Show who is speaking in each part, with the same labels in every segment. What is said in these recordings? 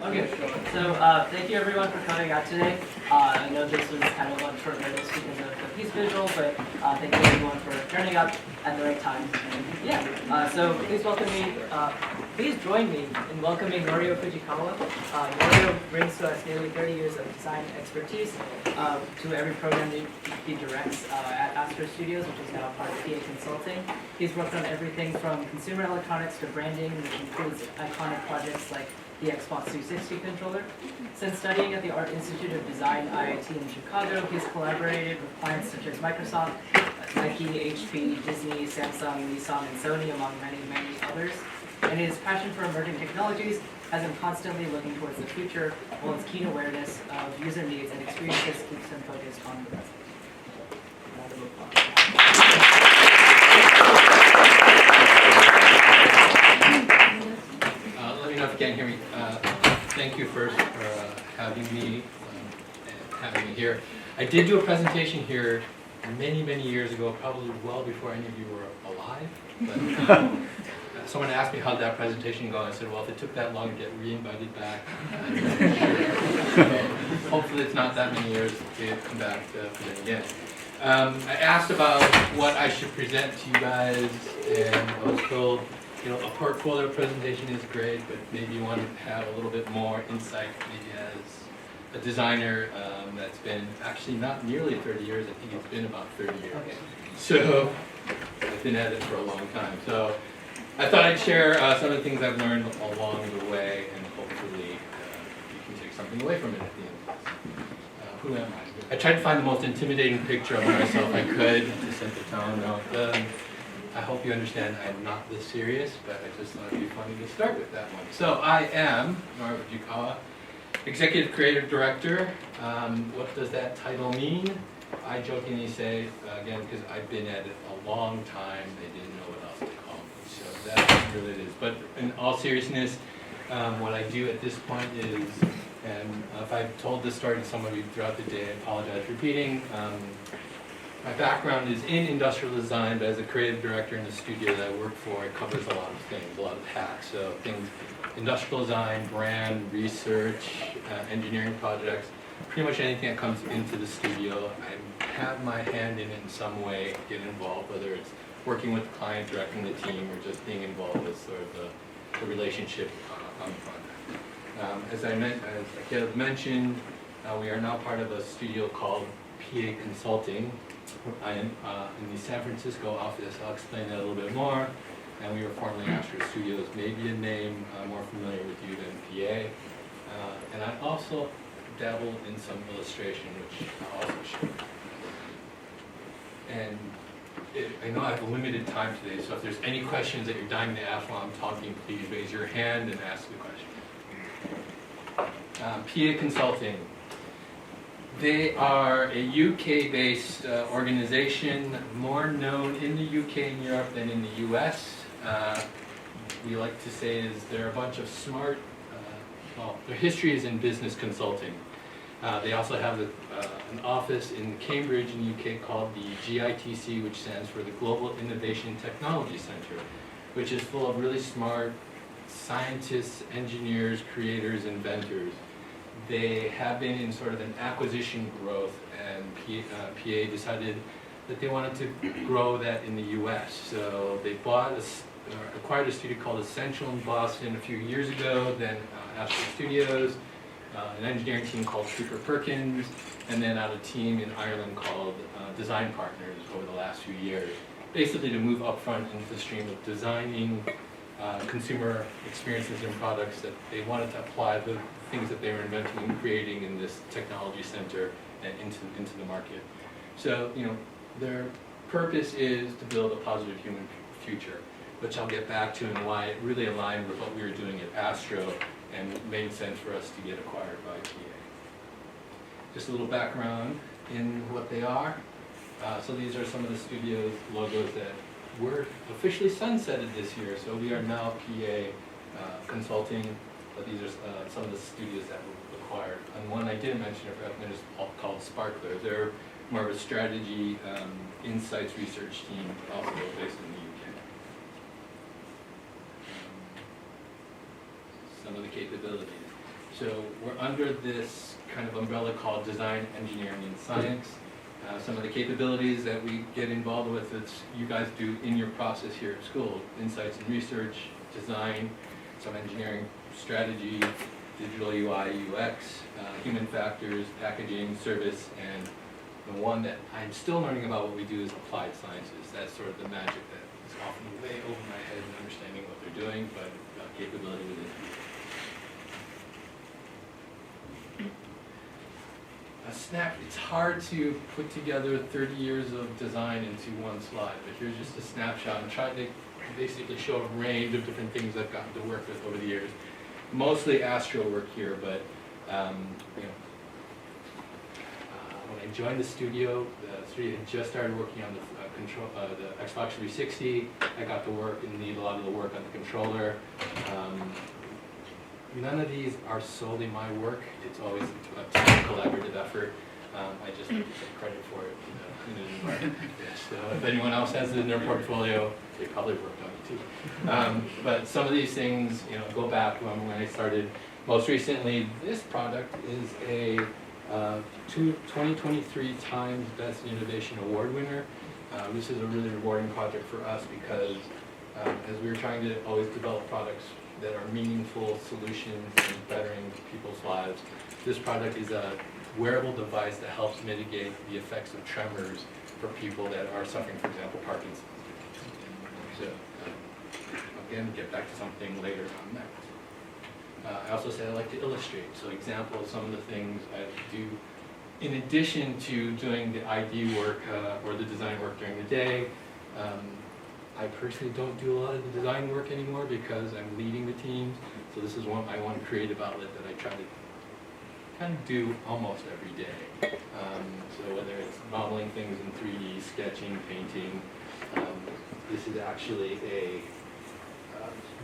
Speaker 1: Okay, so thank you everyone for coming out today. I know this was kind of on short notice because of the piece visual, but thank you everyone for turning up at the right time. And yeah, so please please join me in welcoming Norio Fujikawa. Norio brings to us nearly 30 years of design expertise to every program that he directs at Astro Studios, which is now part of PA Consulting. He's worked on everything from consumer electronics to branding, which includes iconic projects like the Xbox 360 controller. Since studying at the Art Institute of Design IIT in Chicago, he's collaborated with clients such as Microsoft, Nike, HP, Disney, Samsung, Nissan, and Sony, among many, many others. And his passion for emerging technologies has him constantly looking towards the future, while his keen awareness of user needs and experiences keeps him focused on the present.
Speaker 2: Let me know if you can't hear me. Thank you first for having me and having me here. I did do a presentation here many, many years ago, probably well before any of you were alive. But someone asked me how did that presentation go. I said, well, if it took that long to get re-invited back, I'm not sure. So hopefully it's not that many years to come back to present again. I asked about what I should present to you guys, and I was told, a portfolio presentation is great, but maybe you want to have a little bit more insight, maybe as a designer that's been actually not nearly 30 years, I think it's been about 30 years.
Speaker 1: Okay.
Speaker 2: So I've been at it for a long time. So I thought I'd share some of the things I've learned along the way, and hopefully you can take something away from it at the end of this. Who am I? I tried to find the most intimidating picture of myself I could to set the tone. No, I hope you understand I'm not this serious, but I just thought it'd be funny to start with that one. So I am Norio Fujikawa, Executive Creative Director. What does that title mean? I jokingly say, again, because I've been at it a long time, they didn't know what else to call me. So that's really it is. But in all seriousness, what I do at this point is, and if I've told this story to some of you throughout the day, I apologize for repeating. My background is in industrial design, but as a creative director in the studio that I work for, it covers a lot of things, a lot of hats. So things, industrial design, brand, research, engineering projects, pretty much anything that comes into the studio, I have my hand in it in some way, get involved, whether it's working with the client, directing the team, or just being involved with sort of the relationship on the project. As Caleb mentioned, we are now part of a studio called PA Consulting. I am in the San Francisco office. I'll explain that a little bit more. And we were formerly Astro Studios, maybe a name more familiar with you than PA. And I also dabble in some illustration, which I'll also share. And I know I have a limited time today, so if there's any questions that you're dying to ask while I'm talking, please raise your hand and ask the question. PA Consulting. They are a UK-based organization, more known in the UK and Europe than in the US. We like to say is they're a bunch of smart, their history is in business consulting. They also have an office in Cambridge in the UK called the GITC, which stands for the Global Innovation Technology Center, which is full of really smart scientists, engineers, creators, inventors. They have been in sort of an acquisition growth, and PA decided that they wanted to grow that in the US. So they acquired a studio called Essential in Boston a few years ago, then Astro Studios, an engineering team called Cooper Perkins, and then out a team in Ireland called Design Partners over the last few years, basically to move upfront into the stream of designing consumer experiences and products that they wanted to apply the things that they were inventing and creating in this technology center and into the market. So, their purpose is to build a positive human future, which I'll get back to and why it really aligned with what we were doing at Astro and made sense for us to get acquired by PA. Just a little background in what they are. So these are some of the studio's logos that were officially sunsetted this year. So we are now PA Consulting, but these are some of the studios that were acquired. And one I didn't mention, I forgot, is called Sparkler. They're more of a strategy, insights research team, also based in the UK. Some of the capabilities. So we're under this kind of umbrella called design, engineering, and science. Some of the capabilities that we get involved with, it's you guys do in your process here at school, insights and research, design, some engineering strategy, digital UI, UX, human factors, packaging, service, and the one that I'm still learning about what we do is applied sciences. That's sort of the magic that is often way over my head in understanding what they're doing, but capability within it. A snap, it's hard to put together 30 years of design into one slide, but here's just a snapshot. I'm trying to basically show a range of different things I've gotten to work with over the years. Mostly astro work here, but when I joined the studio had just started working on the Xbox 360. I got to work and lead a lot of the work on the controller. None of these are solely my work. It's always a team collaborative effort. I just like to take credit for it in an environment like this. So if anyone else has it in their portfolio, they probably worked on it too. But some of these things, go back when I started. Most recently, this product is a 2023 Times Best Innovation Award winner. This is a really rewarding project for us because as we were trying to always develop products that are meaningful solutions and bettering people's lives. This product is a wearable device that helps mitigate the effects of tremors for people that are suffering, for example, Parkinson's. So, again, get back to something later on that. I also said I like to illustrate, so example of some of the things I do in addition to doing the ID work or the design work during the day. I personally don't do a lot of the design work anymore because I'm leading the teams. So this is one creative outlet that I try to kind of do almost every day. So whether it's modeling things in 3D, sketching, painting, this is actually a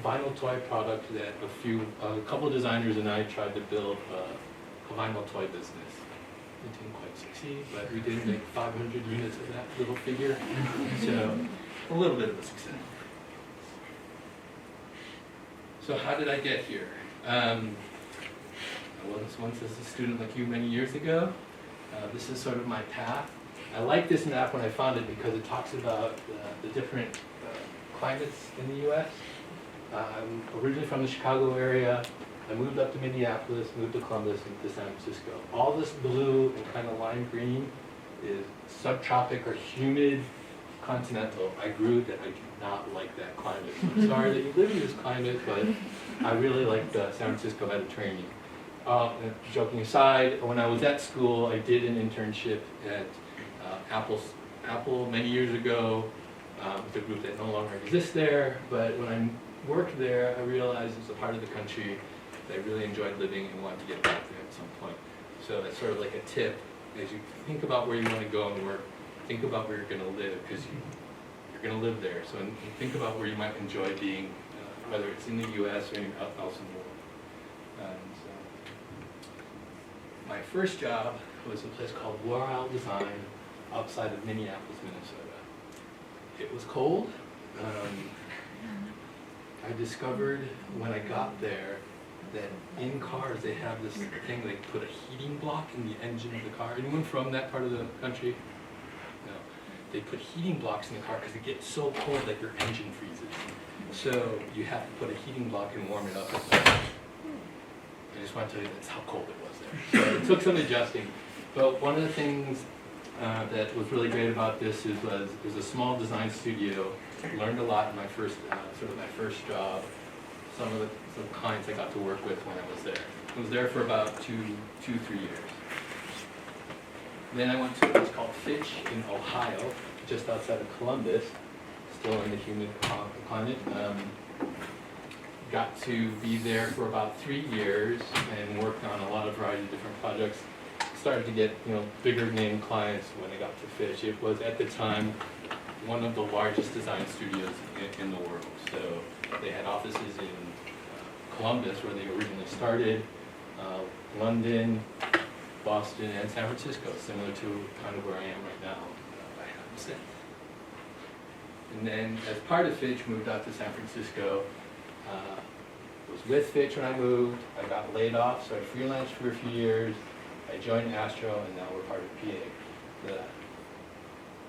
Speaker 2: vinyl toy product that a couple of designers and I tried to build a vinyl toy business. It didn't quite succeed, but we did make 500 units of that little figure. So a little bit of a success. So how did I get here? I was once as a student like you many years ago. This is sort of my path. I like this map when I found it because it talks about the different climates in the U.S. I'm originally from the Chicago area. I moved up to Minneapolis, moved to Columbus, and to San Francisco. All this blue and kind of lime green is subtropic or humid continental. I grew that I do not like that climate. I'm sorry that you live in this climate, but I really like the San Francisco Mediterranean. Joking aside, when I was at school, I did an internship at Apple many years ago, with a group that no longer exists there. But when I worked there, I realized it was a part of the country that I really enjoyed living and wanted to get back there at some point. So that's sort of like a tip. As you think about where you want to go and work, think about where you're going to live, because you're going to live there. So think about where you might enjoy being, whether it's in the U.S. or anywhere else in the world. And my first job was a place called Norio Design outside of Minneapolis, Minnesota. It was cold. I discovered when I got there that in cars they have this thing, they put a heating block in the engine of the car. Anyone from that part of the country? No. They put heating blocks in the car because it gets so cold that your engine freezes. So you have to put a heating block and warm it up. I just want to tell you that's how cold it was there. So it took some adjusting. But one of the things that was really great about this it was a small design studio. Learned a lot in my first job. Some of the clients I got to work with when I was there. I was there for about 3 years. Then I went to a place called Fitch in Ohio, just outside of Columbus, still in the humid climate. Got to be there for about 3 years and worked on a lot of variety of different projects. Started to get bigger name clients when I got to Fitch. It was at the time one of the largest design studios in the world. So they had offices in Columbus, where they originally started, London, Boston, and San Francisco, similar to kind of where I am right now. I haven't said. And then, as part of Fitch, moved out to San Francisco. was with Fitch when I moved. I got laid off, so I freelanced for a few years. I joined Astro, and now we're part of PA.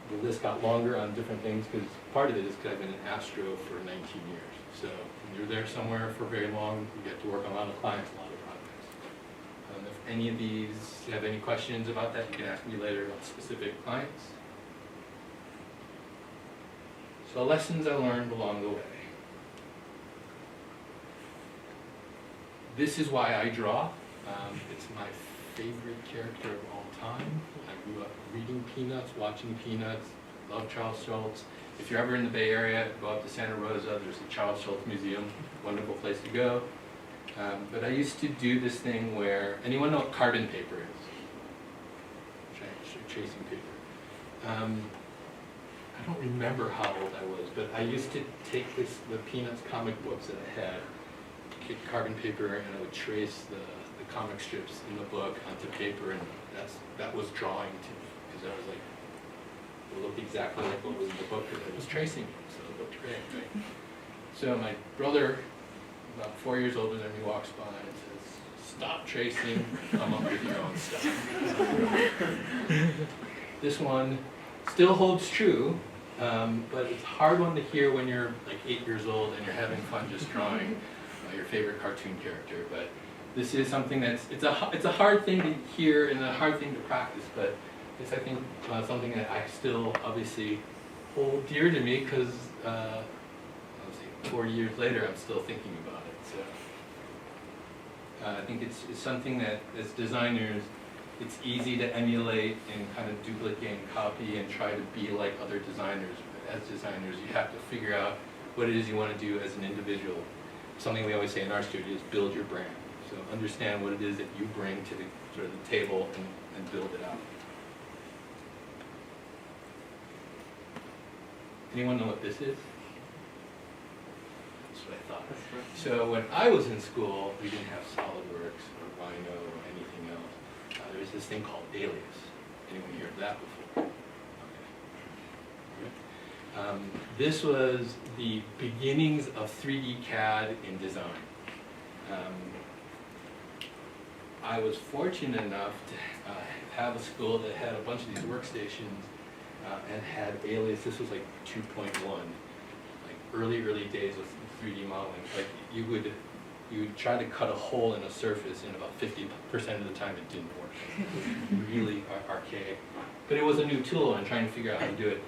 Speaker 2: The list got longer on different things because part of it is because I've been in Astro for 19 years. So when you're there somewhere for very long, you get to work on a lot of clients, a lot of projects. If any of these you have any questions about that, you can ask me later about specific clients. So lessons I learned along the way. This is why I draw. It's my favorite character of all time. I grew up reading Peanuts, watching Peanuts, love Charles Schultz. If you're ever in the Bay Area, go up to Santa Rosa, there's the Charles Schultz Museum, wonderful place to go. But I used to do this thing where, anyone know what carbon paper is? Tracing paper. I don't remember how old I was, but I used to take the Peanuts comic books that I had, get carbon paper, and I would trace the comic strips in the book onto paper, and that was drawing to me, because I was like, it looked exactly like what was in the book that I was tracing, so it looked great, right? So my brother, about 4 years older than me, walks by and says, "Stop tracing, come up with your own stuff." This one still holds true, but it's a hard one to hear when you're like 8 years old and you're having fun just drawing your favorite cartoon character. But this is something it's a hard thing to hear and a hard thing to practice, but it's, I think, something that I still obviously hold dear to me because 40 years later I'm still thinking about it. So I think it's something that as designers it's easy to emulate and kind of duplicate and copy and try to be like other designers. But as designers, you have to figure out what it is you want to do as an individual. Something we always say in our studio is build your brand. So understand what it is that you bring to the sort of the table and build it out. Anyone know what this is? That's what I thought. So when I was in school, we didn't have SolidWorks or Rhino or anything else. There was this thing called Alias. Anyone hear of that before? Okay. This was the beginnings of 3D CAD in design. I was fortunate enough to have a school that had a bunch of these workstations and had Alias. This was like 2.1, like early days of 3D modeling. Like you would try to cut a hole in a surface, and about 50% of the time it didn't work. It was really archaic. But it was a new tool, and trying to figure out how to do it.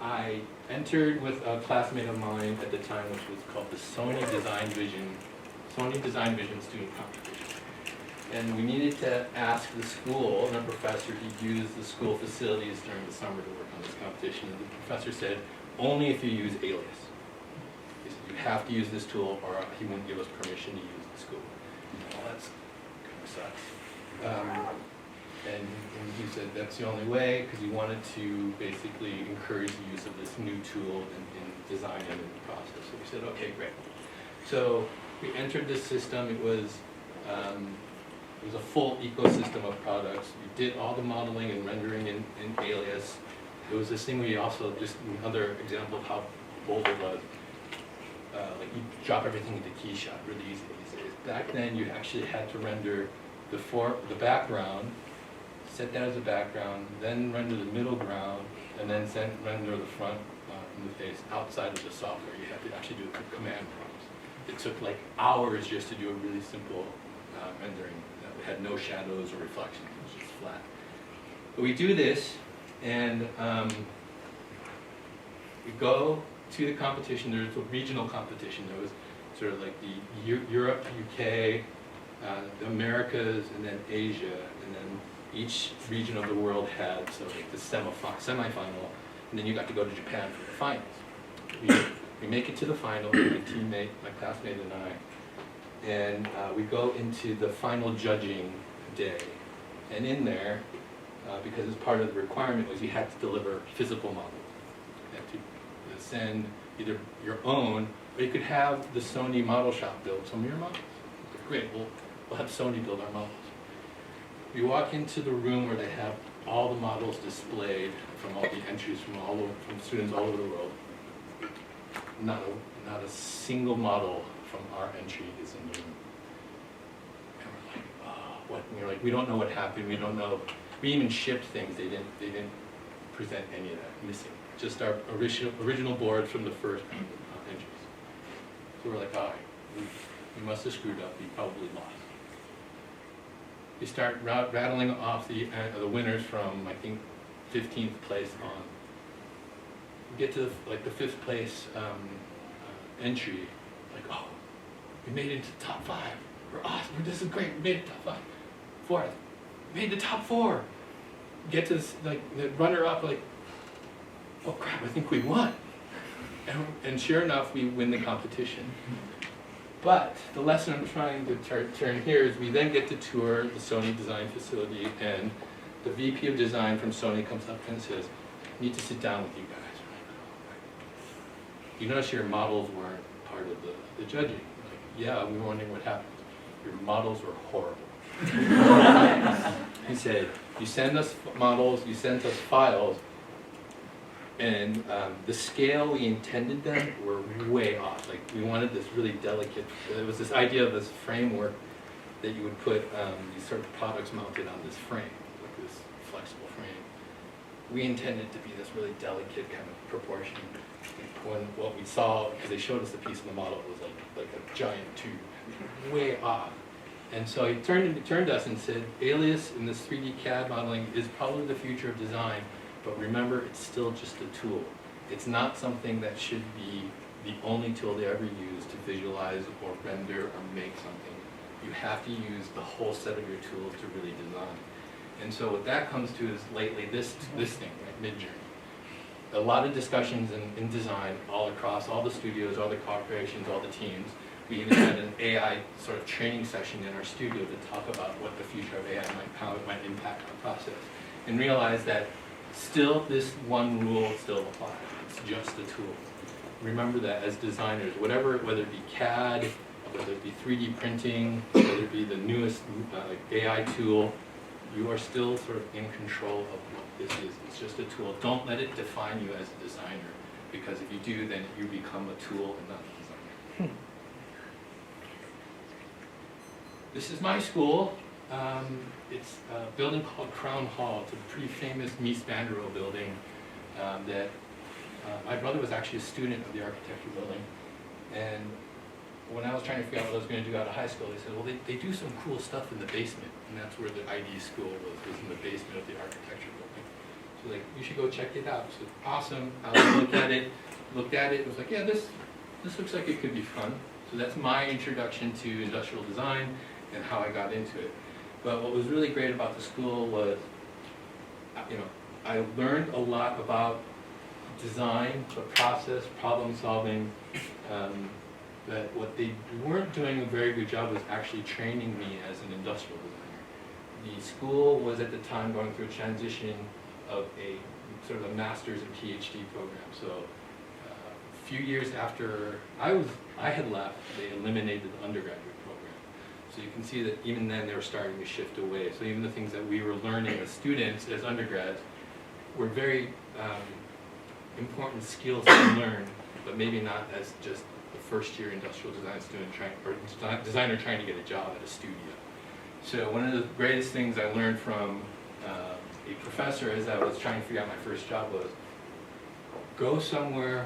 Speaker 2: I entered with a classmate of mine at the time, which was called the Sony Design Vision Student Competition. And we needed to ask the school and a professor to use the school facilities during the summer to work on this competition. And the professor said, only if you use Alias. He said, you have to use this tool or he wouldn't give us permission to use the school. Well, that's kind of sucks. And he said that's the only way, because he wanted to basically encourage the use of this new tool in design and in the process. So we said, okay, great. So we entered this system. It was a full ecosystem of products. We did all the modeling and rendering in Alias. There was this thing where you also, just another example of how bold it was, like you drop everything into KeyShot really easy these days. Back then you actually had to render the background, set that as a background, then render the middle ground, and then render the front in the face outside of the software. You had to actually do it with command prompts. It took like hours just to do a really simple rendering that had no shadows or reflections. It was just flat. But we do this, and we go to the competition. There's a regional competition. There was sort of like the Europe, UK, the Americas, and then Asia, and then each region of the world had like the semifinal, and then you got to go to Japan for the finals. We make it to the final, my teammate, my classmate and I, and we go into the final judging day. And in there, because it's part of the requirement, was you had to deliver physical models. You had to send either your own, or you could have the Sony model shop build some of your models. Great, we'll have Sony build our models. We walk into the room where they have all the models displayed from all the entries from students all over the world. not a single model from our entry is in the room. And we're like, oh, what? And we're like, we don't know what happened. We don't know. We even shipped things. They didn't present any of that. Missing. Just our original board from the first entries. So we're like, all right, we must have screwed up. We probably lost. We start rattling off the winners from, I think, 15th place on. We get to the 5th place entry, like, oh, we made it into the top 5. We're awesome. This is great. We made it top 5. 4th, we made the top 4. Get to this, the runner up, like, oh crap, I think we won. And sure enough, we win the competition. But the lesson I'm trying to turn here is we then get to tour the Sony design facility, and the VP of design from Sony comes up and says, I need to sit down with you guys. You notice your models weren't part of the judging. Like, yeah, we were wondering what happened. Your models were horrible. He said, you send us models, you sent us files, and the scale we intended them were way off. Like, we wanted this really delicate, there was this idea of this framework that you would put these sort of products mounted on this frame, like this flexible frame. We intended to be this really delicate kind of proportion. When what we saw, because they showed us the piece of the model, was like a giant tube, way off. And so he turned to us and said, Alias in this 3D CAD modeling is probably the future of design, but remember, it's still just a tool. It's not something that should be the only tool they ever use to visualize or render or make something. You have to use the whole set of your tools to really design. And so what that comes to is lately this thing, right, Midjourney. A lot of discussions in design all across all the studios, all the corporations, all the teams. We even had an AI sort of training session in our studio to talk about what the future of AI how it might impact our process. And realize that still this one rule still applies. It's just a tool. Remember that as designers, whether it be CAD, whether it be 3D printing, whether it be the newest AI tool, you are still sort of in control of what this is. It's just a tool. Don't let it define you as a designer, because if you do, then you become a tool and not a designer. This is my school. It's a building called Crown Hall. It's a pretty famous Mies van der Rohe building that my brother was actually a student of the architecture building. And when I was trying to figure out what I was going to do out of high school, they said, well, they do some cool stuff in the basement. And that's where the ID school was in the basement of the architecture building. So like, you should go check it out. So awesome. I looked at it, was like, yeah, this looks like it could be fun. So that's my introduction to industrial design and how I got into it. But what was really great about the school was, I learned a lot about design, the process, problem solving. That what they weren't doing a very good job was actually training me as an industrial designer. The school was at the time going through a transition of a sort of a master's and PhD program. So a few years after I had left, they eliminated the undergraduate program. So you can see that even then they were starting to shift away. So even the things that we were learning as students, as undergrads, were very important skills to learn, but maybe not as just first-year industrial design student designer trying to get a job at a studio. So one of the greatest things I learned from a professor as I was trying to figure out my first job was, go somewhere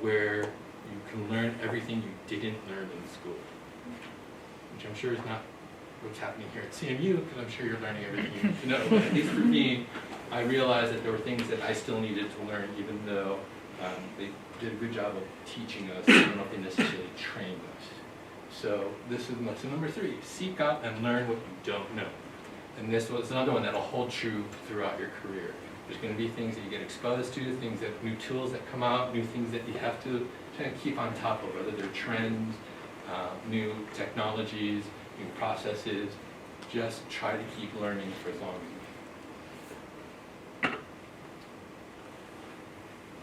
Speaker 2: where you can learn everything you didn't learn in school. Which I'm sure is not what's happening here at CMU, because I'm sure you're learning everything you need to know. But at least for me, I realized that there were things that I still needed to learn, even though they did a good job of teaching us. I don't know if they necessarily trained us. So this is lesson number 3. Seek out and learn what you don't know. And this was another one that'll hold true throughout your career. There's going to be things that you get exposed to, new tools that come out, new things that you have to kind of keep on top of, whether they're trends, new technologies, new processes. Just try to keep learning for as long as you can.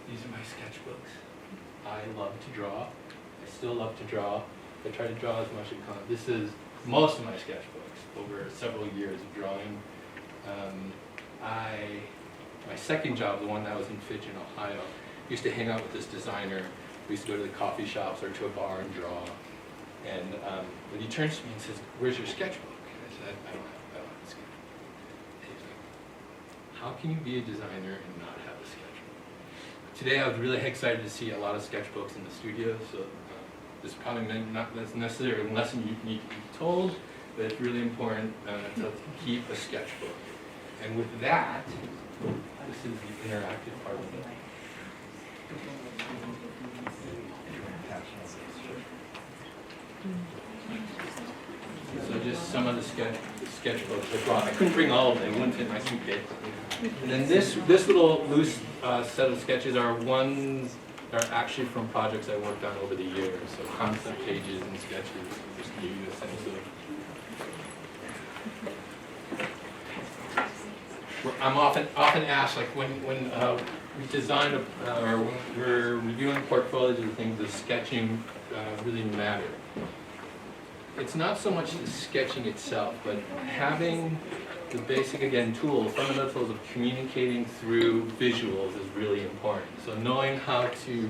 Speaker 2: These are my sketchbooks. I love to draw. I still love to draw. I try to draw as much as I can. This is most of my sketchbooks over several years of drawing. My second job, the one that was in Fitch in Ohio, used to hang out with this designer, We used to go to the coffee shops or to a bar and draw. And when he turns to me and says, "Where's your sketchbook?" I said, I don't have a sketchbook. And he's like, how can you be a designer and not have a sketchbook? Today I was really excited to see a lot of sketchbooks in the studio, so this probably not necessarily a lesson you need to be told, but it's really important to keep a sketchbook. And with that, this is the interactive part of it. So just some of the sketchbooks I brought. I couldn't bring all of them; they wouldn't fit my suitcase. And then this little loose set of sketches are ones that are actually from projects I worked on over the years. So concept pages and sketches, just to give you a sense of. I'm often asked, like when we design or when we're reviewing portfolios and things, does sketching really matter? It's not so much the sketching itself, but having the basic, again, tools, fundamentals of communicating through visuals is really important. So knowing how to,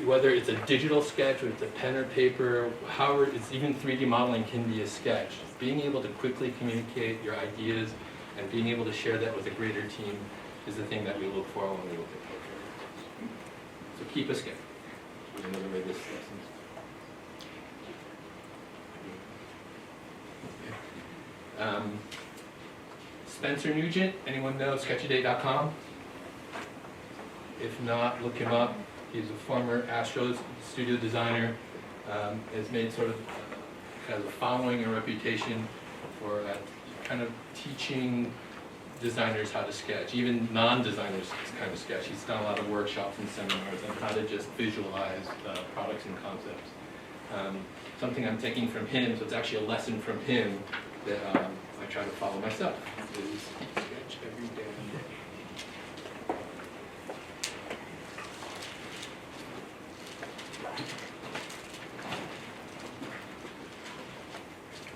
Speaker 2: whether it's a digital sketch or it's a pen or paper, however, it's even 3D modeling can be a sketch. Being able to quickly communicate your ideas and being able to share that with a greater team is the thing that we look for when we look at portfolios. So keep a sketch. Another way this lesson. Spencer Nugent, anyone know Sketchaday.com? If not, look him up. He's a former Astro studio designer. Has made sort of has a following and reputation for kind of teaching designers how to sketch, even non-designers kind of sketch. He's done a lot of workshops and seminars on how to just visualize products and concepts. Something I'm taking from him, so it's actually a lesson from him that I try to follow myself, is sketch every damn day.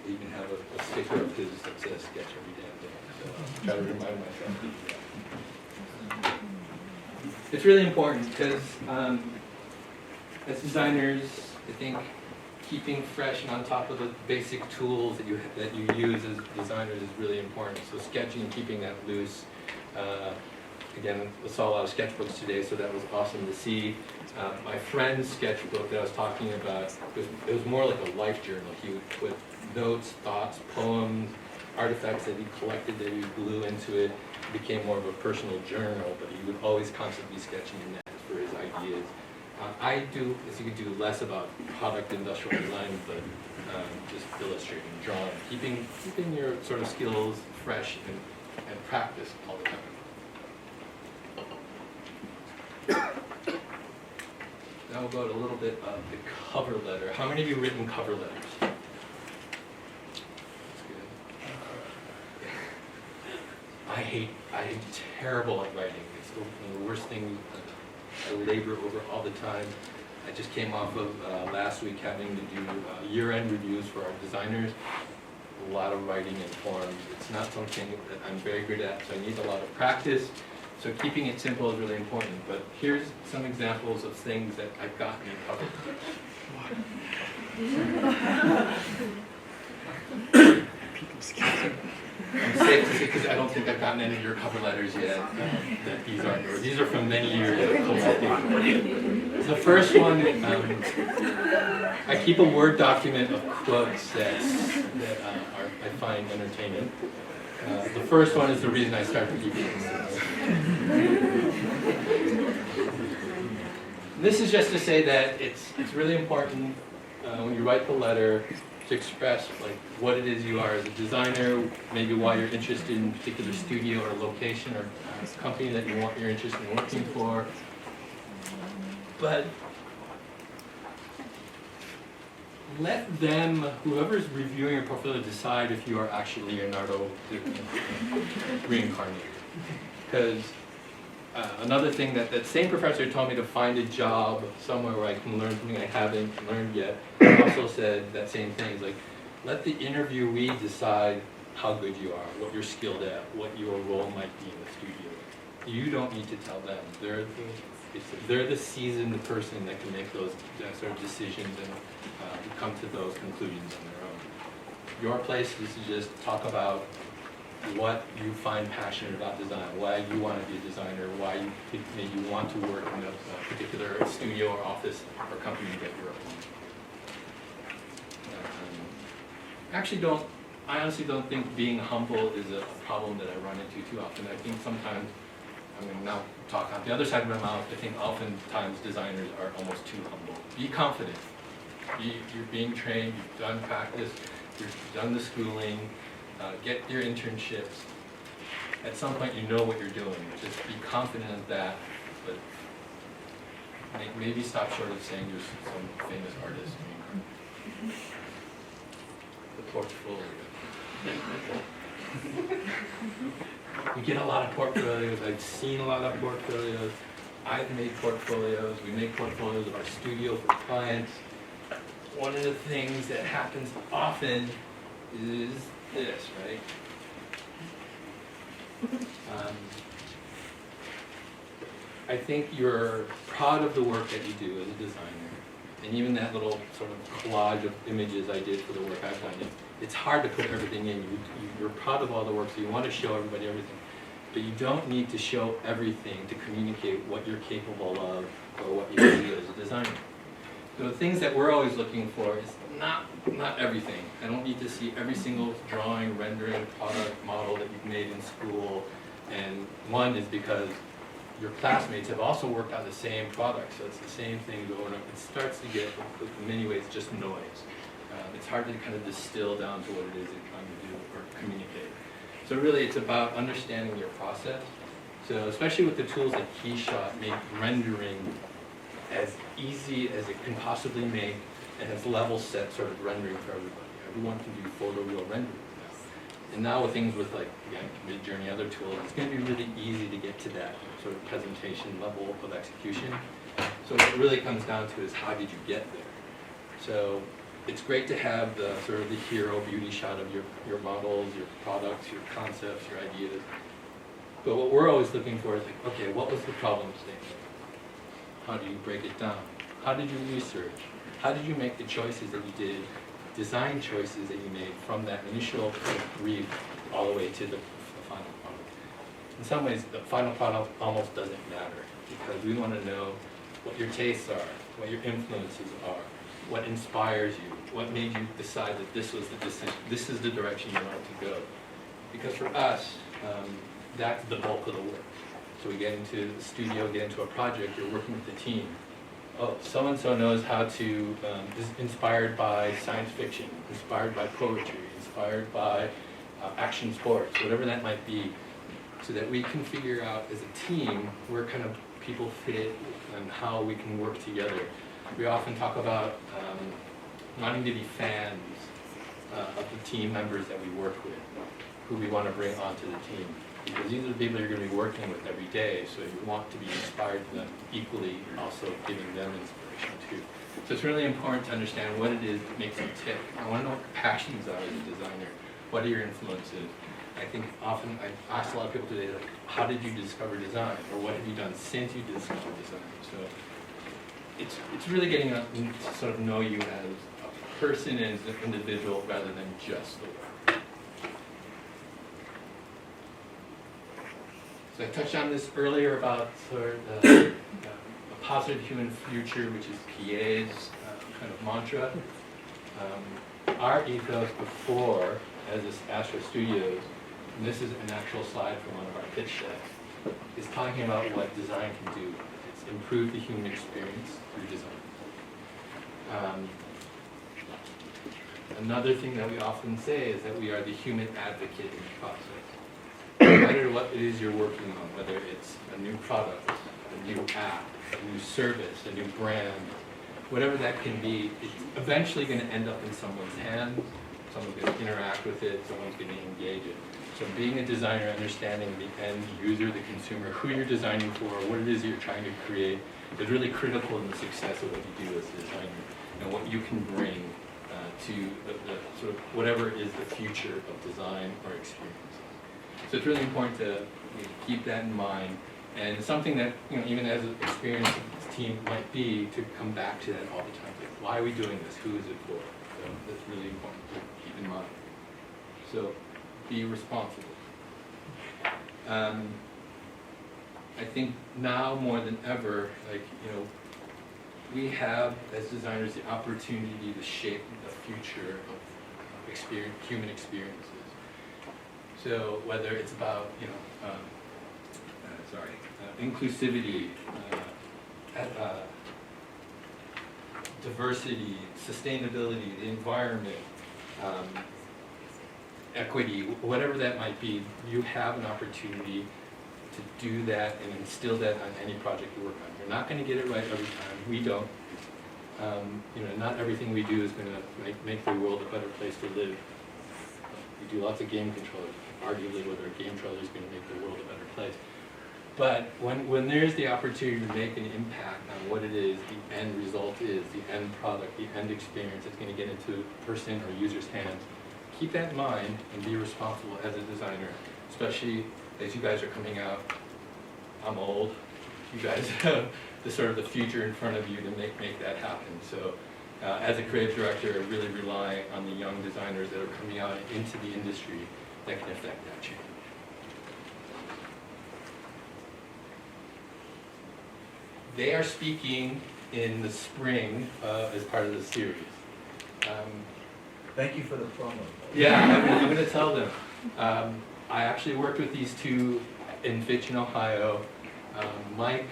Speaker 2: I even have a sticker of his that says sketch every damn day, so I'll try to remind myself to do that. It's really important because as designers, I think keeping fresh and on top of the basic tools that you use as designers is really important. So sketching and keeping that loose. Again, I saw a lot of sketchbooks today, so that was awesome to see. My friend's sketchbook that I was talking about, it was more like a life journal. He would put notes, thoughts, poems, artifacts that he collected that he glue into it. It became more of a personal journal, but he would always constantly be sketching in that for his ideas. I do, as you could do, less about product industrial design, but just illustrating, drawing, keeping your sort of skills fresh and practice all the time. Now we'll go to a little bit of the cover letter. How many of you have written cover letters? That's good. I'm terrible at writing. It's one of the worst things. I labor over all the time. I just came off of last week having to do year-end reviews for our designers. A lot of writing and forms. It's not something that I'm very good at, so I need a lot of practice. So keeping it simple is really important. But here's some examples of things that I've gotten in cover. I'm safe to say, because I don't think I've gotten any of your cover letters yet, that these are from many years of The first one, I keep a Word document of quotes that I find entertaining. The first one is the reason I started keeping this. This is just to say that it's really important when you write the letter to express like what it is you are as a designer, maybe why you're interested in a particular studio or location or company that you're interested in working for. But let them, whoever's reviewing your portfolio, decide if you are actually Leonardo reincarnated. Because another thing that same professor told me to find a job somewhere where I can learn something I haven't learned yet. He also said that same thing. He's like, let the interviewee decide how good you are, what you're skilled at, what your role might be in the studio. You don't need to tell them. They're the seasoned person that can make those sort of decisions and come to those conclusions on their own. Your place is to just talk about what you find passionate about design, why you want to be a designer, why you maybe want to work in a particular studio or office or company that you're in. I honestly don't think being humble is a problem that I run into too often. I think sometimes, now talk on the other side of my mouth, I think oftentimes designers are almost too humble. Be confident. You're being trained, you've done practice, you've done the schooling, get your internships. At some point you know what you're doing. Just be confident of that, but maybe stop short of saying you're some famous artist. The portfolio. We get a lot of portfolios. I've seen a lot of portfolios. I've made portfolios. We make portfolios of our studio for clients. One of the things that happens often is this, right? I think you're proud of the work that you do as a designer. And even that little sort of collage of images I did for the work I've done, it's hard to put everything in. You're proud of all the work, so you want to show everybody everything. But you don't need to show everything to communicate what you're capable of or what you can do as a designer. So the things that we're always looking for is not everything. I don't need to see every single drawing, rendering, product, model that you've made in school. And one is because your classmates have also worked on the same product, so it's the same thing going up. It starts to get, in many ways, just noise. It's hard to kind of distill down to what it is you're trying to do or communicate. So really, it's about understanding your process. So especially with the tools like KeyShot, make rendering as easy as it can possibly make, and has level set sort of rendering for everybody. Everyone can do photoreal rendering now. And now with things with like, again, Midjourney, other tools, it's going to be really easy to get to that sort of presentation level of execution. So what it really comes down to is how did you get there? So it's great to have the sort of the hero beauty shot of your models, your products, your concepts, your ideas. But what we're always looking for is like, okay, what was the problem statement? How do you break it down? How did you research? How did you make the choices that you did, design choices that you made from that initial brief all the way to the final product? In some ways, the final product almost doesn't matter because we want to know what your tastes are, what your influences are, what inspires you, what made you decide that this was the decision, this is the direction you want to go. Because for us, that's the bulk of the work. So we get into the studio, get into a project, you're working with the team. Oh, so-and-so knows how to, is inspired by science fiction, inspired by poetry, inspired by action sports, whatever that might be, so that we can figure out as a team where kind of people fit and how we can work together. We often talk about wanting to be fans of the team members that we work with, who we want to bring onto the team. Because these are the people you're going to be working with every day, so you want to be inspired to them equally, also giving them inspiration too. So it's really important to understand what it is that makes you tick. I want to know what your passions are as a designer. What are your influences? I think often I ask a lot of people today, like, how did you discover design? Or what have you done since you discovered design? So it's really getting to sort of know you as a person and as an individual rather than just the work. So I touched on this earlier about sort of a positive human future, which is PA's kind of mantra. Our ethos before, as this Astro Studios, and this is an actual slide from one of our pitch decks, is talking about what design can do. It's improve the human experience through design. Another thing that we often say is that we are the human advocate in the process. No matter what it is you're working on, whether it's a new product, a new app, a new service, a new brand, whatever that can be, it's eventually going to end up in someone's hands, someone's going to interact with it, someone's going to engage it. So being a designer, understanding the end user, the consumer, who you're designing for, what it is you're trying to create, is really critical in the success of what you do as a designer and what you can bring to the sort of whatever is the future of design or experience. So it's really important to keep that in mind And something that, even as an experienced team might be, to come back to that all the time. Like, why are we doing this? Who is it for? So that's really important to keep in mind. So be responsible. I think now more than ever, we have, as designers, the opportunity to shape the future of human experiences. So whether it's about, inclusivity, diversity, sustainability, the environment, equity, whatever that might be, you have an opportunity to do that and instill that on any project you work on. You're not going to get it right every time. We don't. Not everything we do is going to make the world a better place to live. We do lots of game controllers. Arguably, whether a game controller is going to make the world a better place. But when there's the opportunity to make an impact on what it is, the end result is, the end product, the end experience that's going to get into a person or user's hands, keep that in mind and be responsible as a designer, especially as you guys are coming out. I'm old. You guys have the future in front of you to make that happen. So as a creative director, I really rely on the young designers that are coming out into the industry that can affect that change. They are speaking in the spring as part of the series.
Speaker 3: Thank you for the promo.
Speaker 2: Yeah, I'm going to tell them. I actually worked with these two in Fitchin, Ohio. Mike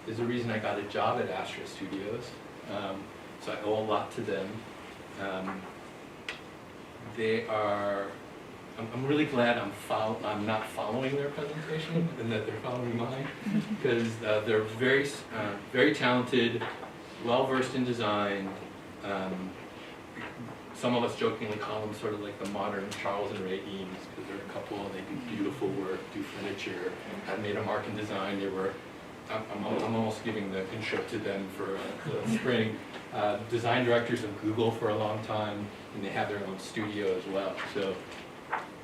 Speaker 2: is the reason I got a job at Astra Studios, so I owe a lot to them. I'm really glad I'm not following their presentation and that they're following mine, because they're very talented, well-versed in design. Some of us jokingly call them sort of like the modern Charles and Ray Eames, because they're a couple and they do beautiful work, do furniture, have made a mark in design. I'm almost giving the intro to them for the spring. Design directors of Google for a long time, and they have their own studio as well. So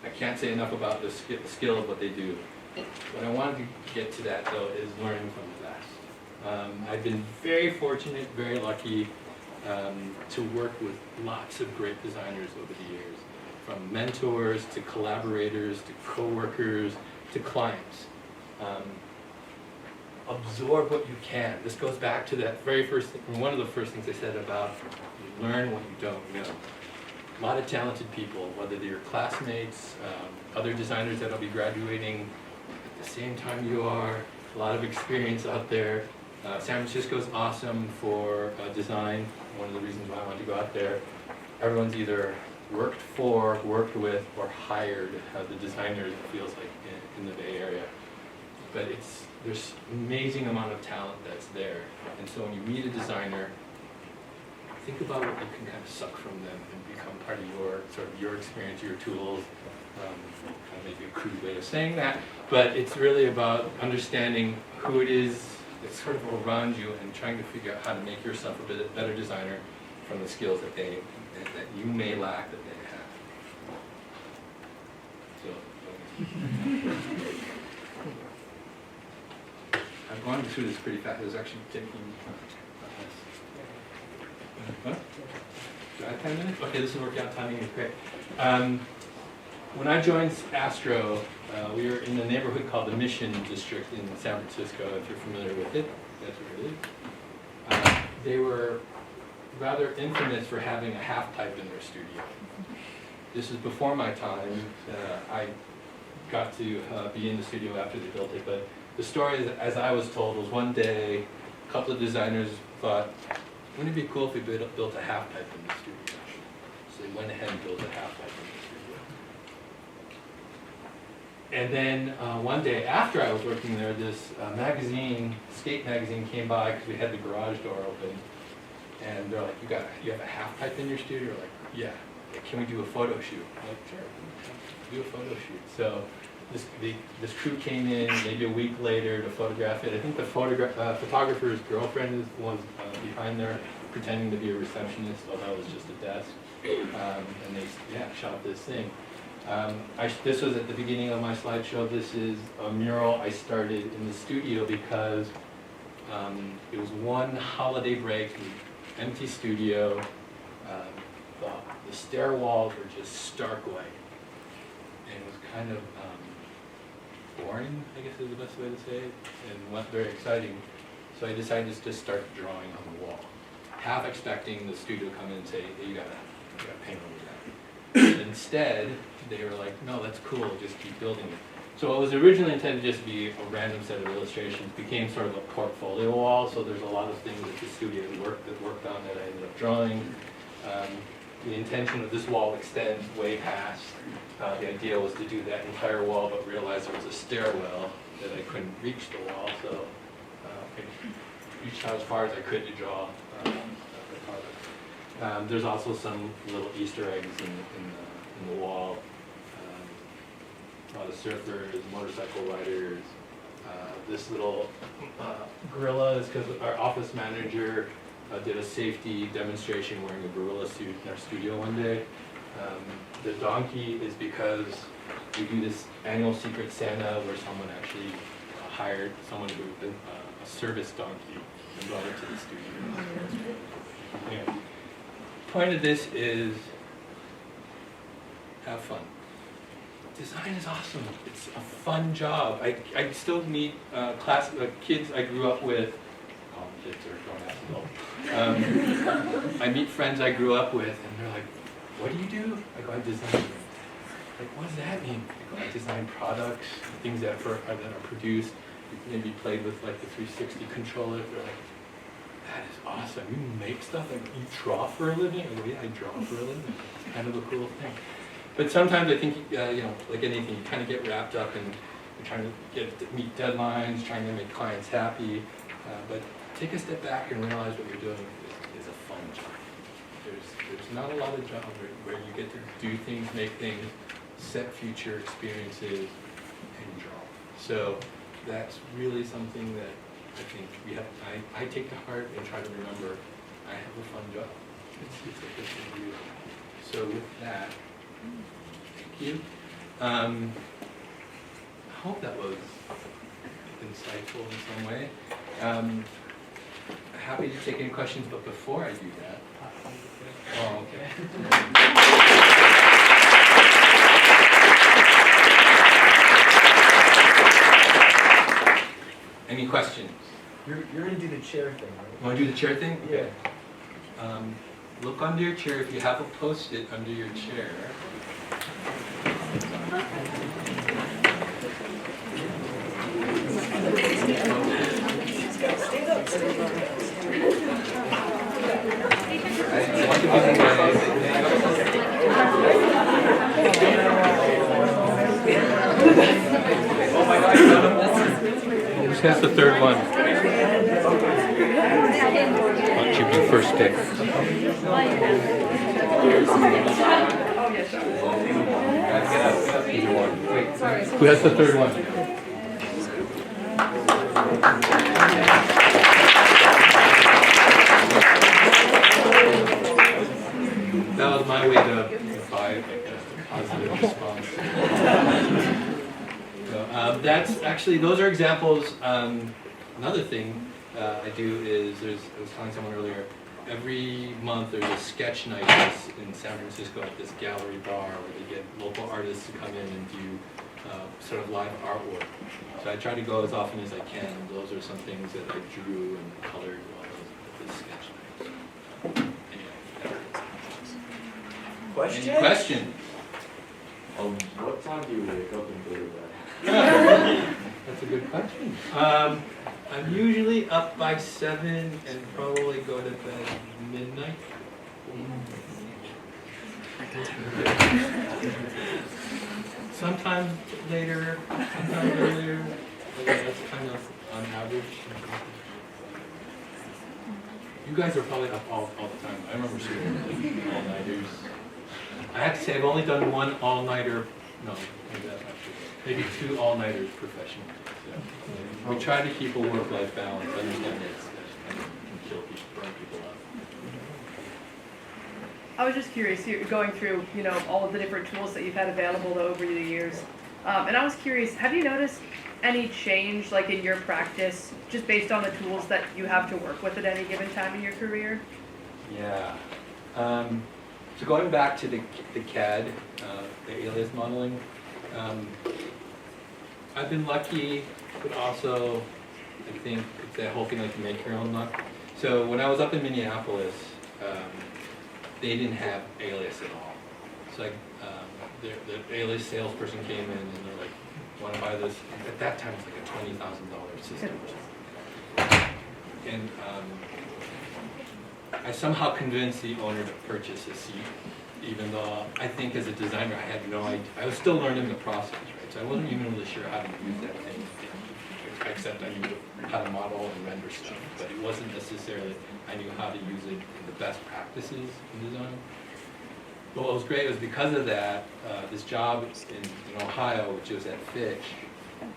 Speaker 2: I can't say enough about the skill of what they do. What I wanted to get to that, though, is learning from the best. I've been very fortunate, very lucky to work with lots of great designers over the years, from mentors to collaborators to co-workers to clients. Absorb what you can. This goes back to that very first thing, one of the first things I said about learn what you don't know. A lot of talented people, whether they're your classmates, other designers that'll be graduating at the same time you are, a lot of experience out there. San Francisco's awesome for design. One of the reasons why I wanted to go out there. Everyone's either worked for, worked with, or hired the designers, it feels like, in the Bay Area. But there's an amazing amount of talent that's there. And so when you meet a designer, think about what you can kind of suck from them and become part of your experience, your tools. Maybe a crude way of saying that, but it's really about understanding who it is that's sort of around you and trying to figure out how to make yourself a better designer from the skills that you may lack that they have. So. I've gone through this pretty fast. It was actually taking. Huh? Do I have 10 minutes? Okay, this will work out. Timing is great. When I joined Astro, we were in a neighborhood called the Mission District in San Francisco, if you're familiar with it. That's what it is. They were rather infamous for having a half pipe in their studio. This is before my time. I got to be in the studio after they built it, but the story, as I was told, was one day a couple of designers thought, wouldn't it be cool if we built a half pipe in the studio? So they went ahead and built a half pipe in the studio. And then one day after I was working there, this skate magazine came by because we had the garage door open. And they're like, you have a half pipe in your studio? We're like, yeah. Like, can we do a photo shoot? I'm like, sure, do a photo shoot. So this crew came in maybe a week later to photograph it. I think the photographer's girlfriend was behind there pretending to be a receptionist, although it was just a desk. And they shot this thing. This was at the beginning of my slideshow. This is a mural I started in the studio because it was one holiday break, empty studio. The stair walls were just stark white. And it was kind of boring, I guess is the best way to say it, and not very exciting. So I decided just to start drawing on the wall. Half expecting the studio to come in and say, hey, you gotta paint over that. Instead, they were like, no, that's cool, just keep building it. So what was originally intended to just be a random set of illustrations became sort of a portfolio wall, so there's a lot of things that the studio worked on that I ended up drawing. The intention of this wall extends way past. The idea was to do that entire wall, but realized there was a stairwell that I couldn't reach the wall, so I reached out as far as I could to draw the product. There's also some little Easter eggs in the wall. A lot of surfers, motorcycle riders. This little gorilla is because our office manager did a safety demonstration wearing a gorilla suit in our studio one day. The donkey is because we do this annual Secret Santa where someone actually hired someone to do a service donkey and brought it to the studio. Anyway, point of this is have fun. Design is awesome. It's a fun job. I still meet kids I grew up with. Kids are grown adults. I meet friends I grew up with, and they're like, "What do you do?" I go, "I design." Like, what does that mean? I go, "I design products, things that are produced, maybe played with like the 360 controller." They're like, "That is awesome. You make stuff? Like, you draw for a living?" I go, "Yeah, I draw for a living." It's kind of a cool thing. But sometimes I think, like anything, you kind of get wrapped up in you're trying to meet deadlines, trying to make clients happy. But take a step back and realize what you're doing is a fun job. There's not a lot of jobs where you get to do things, make things, set future experiences, and draw. So that's really something that I think I take to heart and try to remember. I have a fun job. It's a good thing to do. So with that, thank you. I hope that was insightful in some way. Happy to take any questions, but before I do that, oh, okay. Any questions?
Speaker 3: You're going to do the chair thing, right?
Speaker 2: Want to do the chair thing?
Speaker 3: Yeah.
Speaker 2: Look under your chair. If you have a Post-it under your chair. That's the third one. Why don't you be first pick? Who has the third one? That was my way to buy a positive response. So, that's actually, those are examples. Another thing I do is, I was telling someone earlier, every month there's a sketch night in San Francisco at this gallery bar where they get local artists to come in and do sort of live artwork. So I try to go as often as I can. Those are some things that I drew and colored while I was at this sketch night. Anyway,
Speaker 3: Question?
Speaker 2: any questions?
Speaker 4: What time do you wake up and go to bed?
Speaker 2: That's a good question. I'm usually up by 7 and probably go to bed midnight. Sometimes later, sometimes earlier. That's kind of on average. You guys are probably up all the time. I remember seeing like all-nighters. I have to say I've only done one all-nighter. No, maybe that's not true. Maybe 2 all-nighters professionally. So we try to keep a work-life balance. I understand that can kill people, burn people
Speaker 5: I was just curious, you're going through, all of the different tools that you've had available over the years. And I was curious, have you noticed any change, like in your practice, just based on the tools that you have to work with at any given time in your career?
Speaker 2: Yeah. So going back to the CAD, the alias modeling, I've been lucky, but also I think it's that whole thing like you make your own luck. So when I was up in Minneapolis, they didn't have alias at all. It's like the alias salesperson came in and they're like, want to buy this? At that time, it's like a $20,000 system or something. And I somehow convinced the owner to purchase a seat, even though I think as a designer, I had no idea. I was still learning the process, right? So I wasn't even really sure how to use that thing, except I knew how to model and render stuff. But it wasn't necessarily, I knew how to use it in the best practices in design. But what was great was because of that, this job in Ohio, which was at Fitch,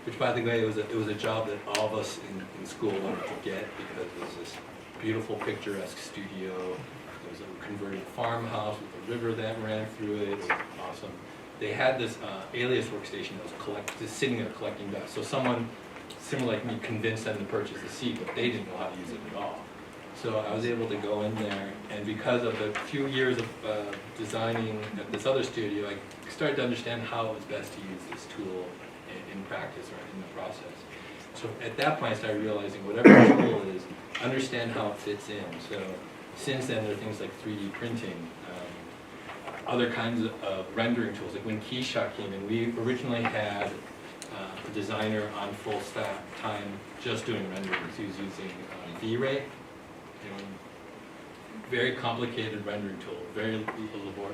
Speaker 2: which by the way, it was a job that all of us in school wanted to get because it was this beautiful, picturesque studio. There was a converted farmhouse with a river that ran through it. It was awesome. They had this alias workstation that was just sitting there collecting dust. So someone similar like me convinced them to purchase the seat, but they didn't know how to use it at all. So I was able to go in there, and because of a few years of designing at this other studio, I started to understand how it was best to use this tool in practice or in the process. So at that point, I started realizing whatever the tool is, understand how it fits in. So since then, there are things like 3D printing, other kinds of rendering tools. Like when KeyShot came in, we originally had a designer on full staff time just doing renderings. He was using V-Ray. Very complicated rendering tool, very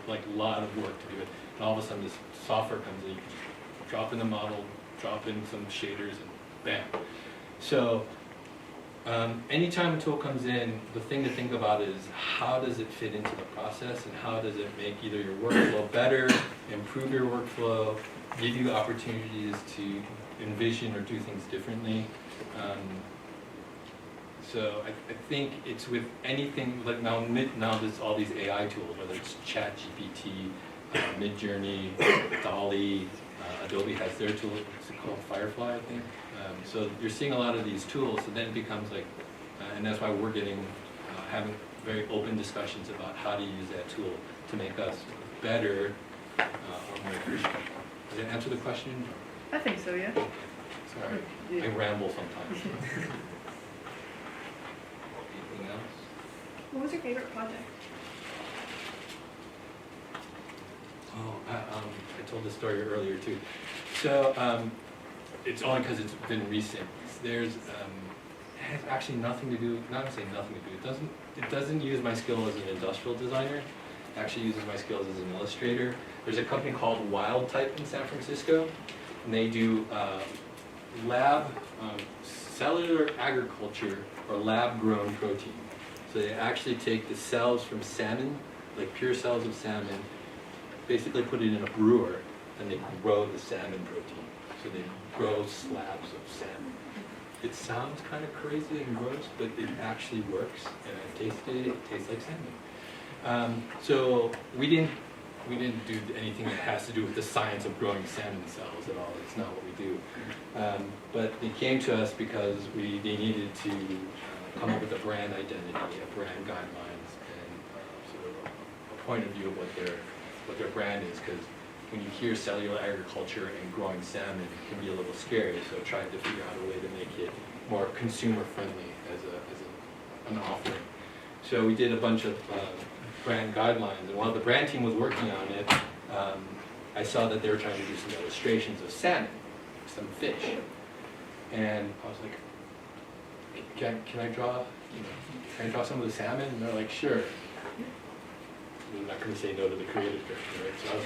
Speaker 2: like a lot of work to do it. And all of a sudden this software comes in, you can drop in the model, drop in some shaders, and bam. So anytime a tool comes in, the thing to think about is how does it fit into the process and how does it make either your workflow better, improve your workflow, give you opportunities to envision or do things differently. So I think it's with anything, like now there's all these AI tools, whether it's ChatGPT, Midjourney, DALL-E, Adobe has their tool, it's called Firefly, I think. So you're seeing a lot of these tools, so then it becomes like, and that's why we're having very open discussions about how to use that tool to make us better or more efficient. Does that answer the question?
Speaker 5: I think so, yeah.
Speaker 2: Sorry,
Speaker 5: Yeah.
Speaker 2: I ramble sometimes. Anything else?
Speaker 6: What was your favorite project?
Speaker 2: Oh, I told this story earlier too. So it's only because it's been recent. It has actually nothing to do. Not to say nothing to do. It doesn't use my skill as an industrial designer. It actually uses my skills as an illustrator. There's a company called Wild Type in San Francisco, and they do lab cellular agriculture or lab-grown protein. So they actually take the cells from salmon, like pure cells of salmon, basically put it in a brewer, and they grow the salmon protein. So they grow slabs of salmon. It sounds kind of crazy and gross, but it actually works, and I've tasted it. It tastes like salmon. So we didn't do anything that has to do with the science of growing salmon cells at all. It's not what we do. But they came to us because they needed to come up with a brand identity, a brand guidelines, and sort of a point of view of what their brand is. Because when you hear cellular agriculture and growing salmon, it can be a little scary. So trying to figure out a way to make it more consumer friendly as an offering. So we did a bunch of brand guidelines, and while the brand team was working on it, I saw that they were trying to do some illustrations of salmon, some fish, and I was like, can I draw? Can I draw some of the salmon? And they're like, sure. I'm not going to say no to the creative director, right? So I was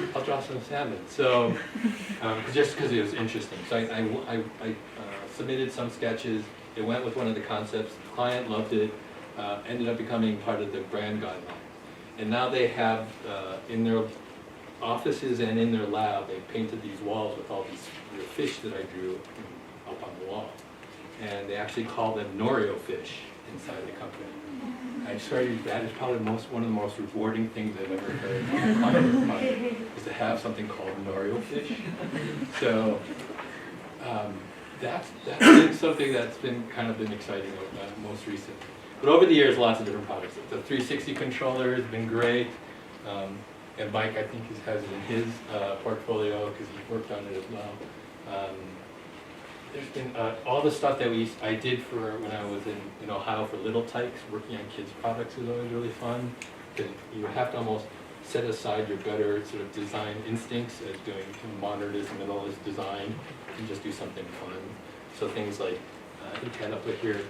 Speaker 2: like, I'll draw some salmon. So just because it was interesting, so I submitted some sketches. It went with one of the concepts. The client loved it. Ended up becoming part of the brand guidelines. And now they have, in their offices and in their lab, they painted these walls with all these fish that I drew up on the wall. And they actually call them Norio fish inside the company. I swear you, that is probably one of the most rewarding things I've ever heard on a client project, is to have something called Norio fish. So that's been something that's been kind of been exciting most recently. But over the years, lots of different projects. The 360 controller has been great. And Mike, I think, has it in his portfolio because he worked on it as well. There's been all the stuff that I did for when I was in Ohio for Little Tykes, working on kids' products is always really fun. Because you have to almost set aside your better sort of design instincts as doing modernist, minimalist design, and just do something fun. So things like, I think I had up here,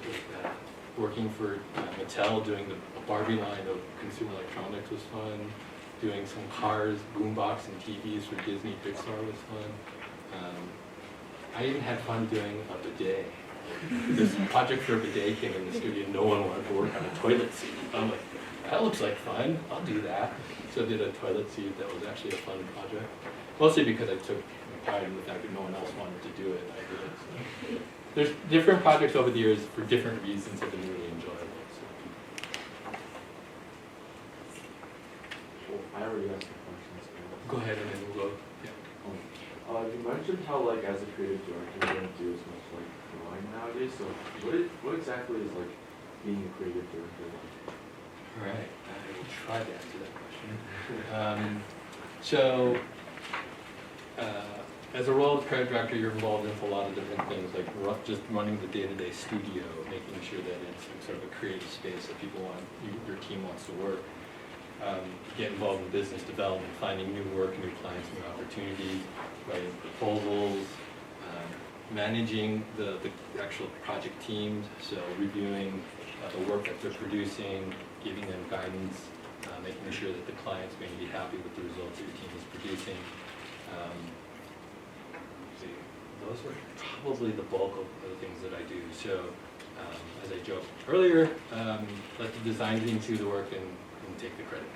Speaker 2: working for Mattel, doing the Barbie line of consumer electronics was fun. Doing some cars, boombox, and TVs for Disney Pixar was fun. I even had fun doing a bidet. This project for a bidet came in the studio, no one wanted to work on a toilet seat. I'm like, that looks like fun, I'll do that. So I did a toilet seat that was actually a fun project. Mostly because I took pride in the fact that no one else wanted to do it, I did it. So. There's different projects over the years for different reasons that have been really enjoyable.
Speaker 4: I already asked the questions.
Speaker 2: Go ahead and then we'll go. Yeah.
Speaker 4: You mentioned how, like, as a creative director, you don't do as much like drawing nowadays. So, what exactly is like being a creative director like?
Speaker 2: All right, I will try to answer that question. So, as a role of creative director, you're involved in a lot of different things, like just running the day-to-day studio, making sure that it's sort of a creative space that your team wants to work. Get involved in business development, finding new work, new clients, new opportunities, writing proposals, managing the actual project teams, so reviewing the work that they're producing, giving them guidance, making sure that the client's going to be happy with the results that your team is producing. Those are probably the bulk of the things that I do. So, as I joked earlier, let the design team do the work and take the credit.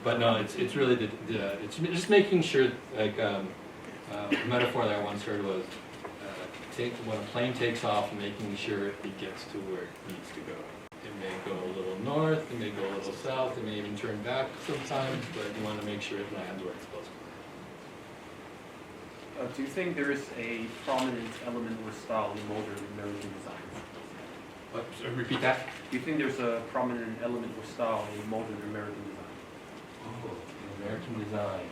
Speaker 2: But no, it's really it's just making sure, like a metaphor that I once heard was when a plane takes off, making sure it gets to where it needs to go. It may go a little north, it may go a little south, it may even turn back sometimes, but you want to make sure it lands where it's supposed to.
Speaker 7: Do you think there is a prominent element or style in modern American design?
Speaker 2: Repeat that.
Speaker 7: Do you think there's a prominent element or style in modern American design?
Speaker 2: Oh, American design.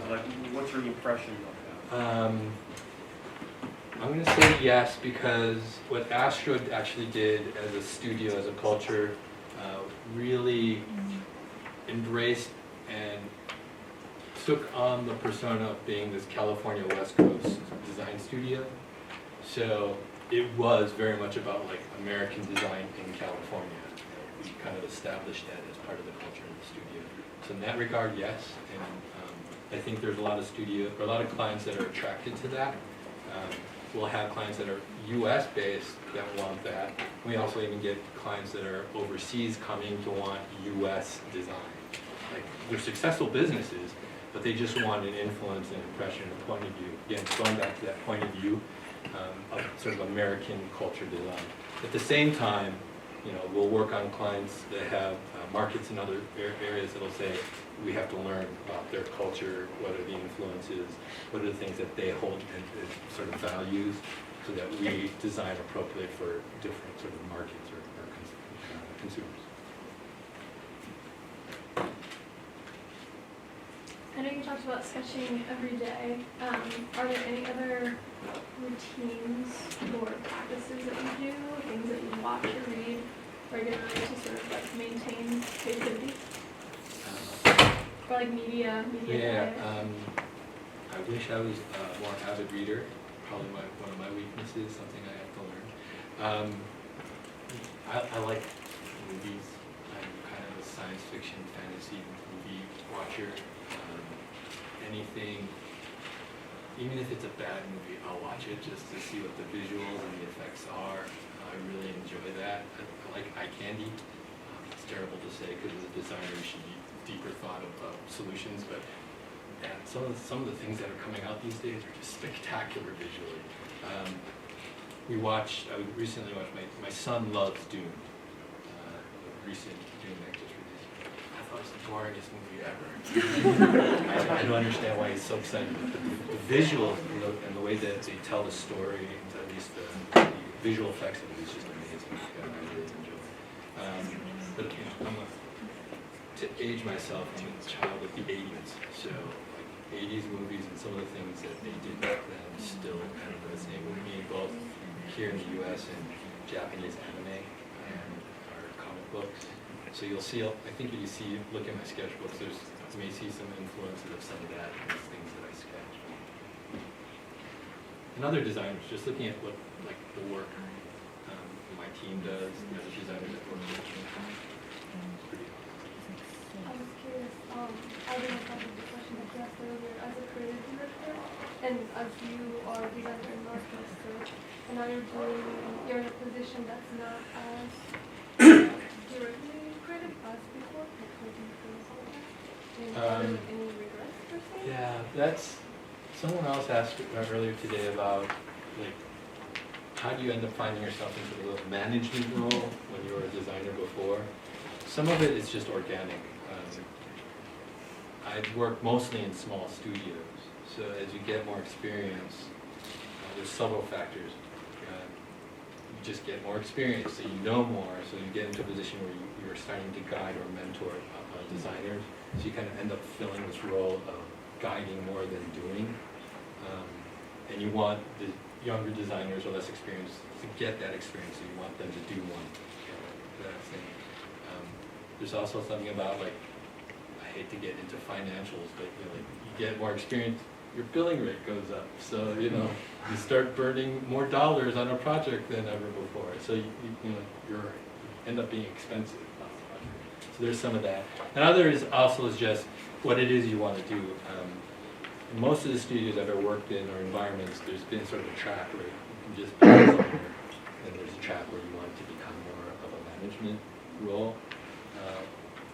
Speaker 7: Like, what's your impression of that?
Speaker 2: I'm going to say yes, because what Astro actually did as a studio, as a culture, really embraced and took on the persona of being this California West Coast design studio. So it was very much about like American design in California. We kind of established that as part of the culture in the studio. So in that regard, yes. And I think there's a lot of clients that are attracted to that. We'll have clients that are U.S. based that want that. We also even get clients that are overseas coming to want U.S. design. Like, they're successful businesses, but they just want an influence and impression and point of view. Again, going back to that point of view of sort of American culture design. At the same time, we'll work on clients that have markets in other areas that'll say, we have to learn about their culture, what are the influences, what are the things that they hold as sort of values, so that we design appropriately for different sort of markets or consumers.
Speaker 6: I know you talked about sketching every day. Are there any other routines or practices that you do, things that you watch or read regularly to sort of like maintain creativity? Or like media
Speaker 2: Yeah,
Speaker 6: diet?
Speaker 2: I wish I was a more avid reader. Probably one of my weaknesses, something I have to learn. I like movies. I'm kind of a science fiction, fantasy movie watcher. Anything, even if it's a bad movie, I'll watch it just to see what the visuals and the effects are. I really enjoy that. I like eye candy. It's terrible to say because as a designer you should be deeper thought of solutions, but man, some of the things that are coming out these days are just spectacular visually. I recently watched, my son loves Dune. The recent Dune that just released. I thought it was the boringest movie ever. I don't understand why he's so excited. But the visuals and the way that they tell the story, at least the visual effects of it is just amazing. I really enjoy it. But to age myself, I'm a child of the 80s. So like 80s movies and some of the things that they did back then still kind of resonate with me, both here in the US and Japanese anime or comic books. So you'll see, I think if you look at my sketchbooks, you may see some influences of some of that in these things that I sketch. And other designers, just looking at what like the work my team does, the other designers that work with me. Pretty awesome.
Speaker 6: I was curious, I didn't have the question that you asked earlier, as a creative director, and as you are a designer in Northwester, and now you're in a position that's not as directly creative as before, like making things like that. And are there any regrets per se?
Speaker 2: Yeah, that's, someone else asked earlier today about, like, how do you end up finding yourself into a management role when you were a designer before? Some of it is just organic. I've worked mostly in small studios, so as you get more experience, there's several factors. You just get more experience, so you know more, so you get into a position where you're starting to guide or mentor designers, so you kind of end up filling this role of guiding more than doing. And you want the younger designers or less experienced to get that experience, so you want them to do one. That thing. There's also something about, like, I hate to get into financials, but like, you get more experience, your billing rate goes up. So you start burning more dollars on a project than ever before. So you end up being expensive on a project. So there's some of that. And others also is just what it is you want to do. In most of the studios I've ever worked in or environments, there's been sort of a track where you can just be a designer, and there's a track where you want to become more of a management role.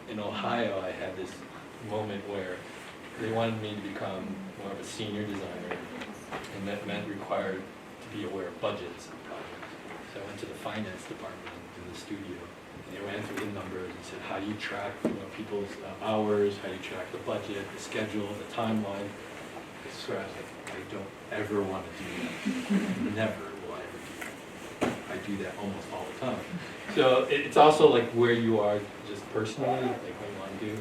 Speaker 2: In Ohio, I had this moment where they wanted me to become more of a senior designer, and that meant required to be aware of budgets and projects. So I went to the finance department in the studio, and they ran through the numbers and said, how do you track people's hours, how do you track the budget, the schedule, the timeline. I swear, I was like, I don't ever want to do that. Never will I ever do that. I do that almost all the time. So it's also like where you are just personally, like what you want to do.